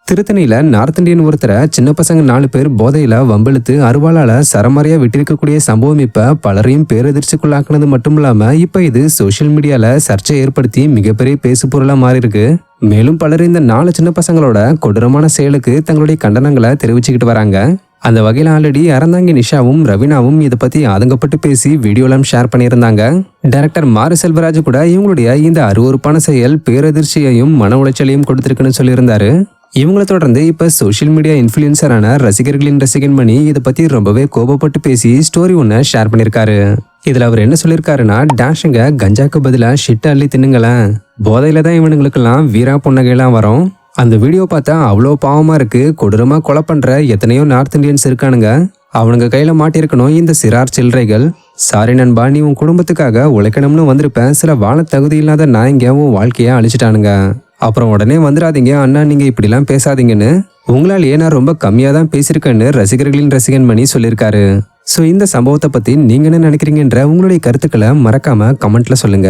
திருத்தணியில north Indian ஒருத்தரை சின்ன பசங்க 4 பேர் போதையில வம்பிழுத்து அருவாளால சரமாரியா விட்டிருக்கக்கூடிய சம்பவம் இப்ப பலரையும் பேரதிர்ச்சிக்குள்ளாக்குனது மட்டும் இல்லாம இப்ப இது சோசியல் மீடியால சர்ச்சை ஏற்படுத்தி மிகப்பெரிய பேசு பொருளா மாறி இருக்கு. மேலும் பலர் இந்த 4 சின்ன பசங்களோட கொடூரமான செயலுக்கு தங்களுடைய கண்டனங்களை தெரிவிச்சுக்கிட்டு வராங்க. அந்த வகையில் ஆல்ரெடி அறந்தாங்கி நிஷாவும் ரவீனாவும் இதை பத்தி ஆதங்கப்பட்டு பேசி வீடியோலாம் ஷேர் பண்ணியிருந்தாங்க. டைரக்டர் மாரி செல்வராஜ் கூட இவங்களுடைய இந்த அருவருப்பான செயல் பேரதிர்ச்சியையும் மன உளைச்சலையும் கொடுத்திருக்குன்னு சொல்லியிருந்தாரு. இவங்களை தொடர்ந்து இப்ப சோசியல் மீடியா இன்ஃபுளுசரான ரசிகர்களின் ரசிகன் மணி இதை பத்தி ரொம்பவே கோபப்பட்டு பேசி ஸ்டோரி ஒன்னு ஷேர் பண்ணிருக்காரு. இதுல அவர் என்ன சொல்லியிருக்காருன்னா, டேஷுங்க கஞ்சாக்கு பதிலா ஷிட் அள்ளி தின்னுங்களேன், போதையில தான் இவனுங்களுக்கெல்லாம் வீரா புன்னகையெல்லாம் வரும். அந்த வீடியோ பார்த்தா அவ்வளோ பாவமா இருக்கு. கொடூரமா கொலை பண்ற எத்தனையோ நார்த் இந்தியன்ஸ் இருக்கானுங்க, அவனுங்க கையில மாட்டிருக்கணும் இந்த சிறார் சில்லறைகள். சாரி நண்பா, நீ உன் குடும்பத்துக்காக உழைக்கணும்னு வந்திருப்பேன், சில வாழ தகுதி இல்லாத நாய்ங்க உன் வாழ்க்கைய அழிச்சிட்டானுங்க. அப்புறம் உடனே வந்துடாதீங்க அண்ணா, நீங்க இப்படிலாம் பேசாதீங்கன்னு, உங்களாலேயே நான் ரொம்ப கம்மியா தான் பேசியிருக்கேன்னு ரசிகர்களின் ரசிகன் மணி சொல்லியிருக்காரு. ஸோ இந்த சம்பவத்தை பத்தி நீங்க என்ன நினைக்கிறீங்கன்ற உங்களுடைய கருத்துக்களை மறக்காம கமெண்ட்ல சொல்லுங்க.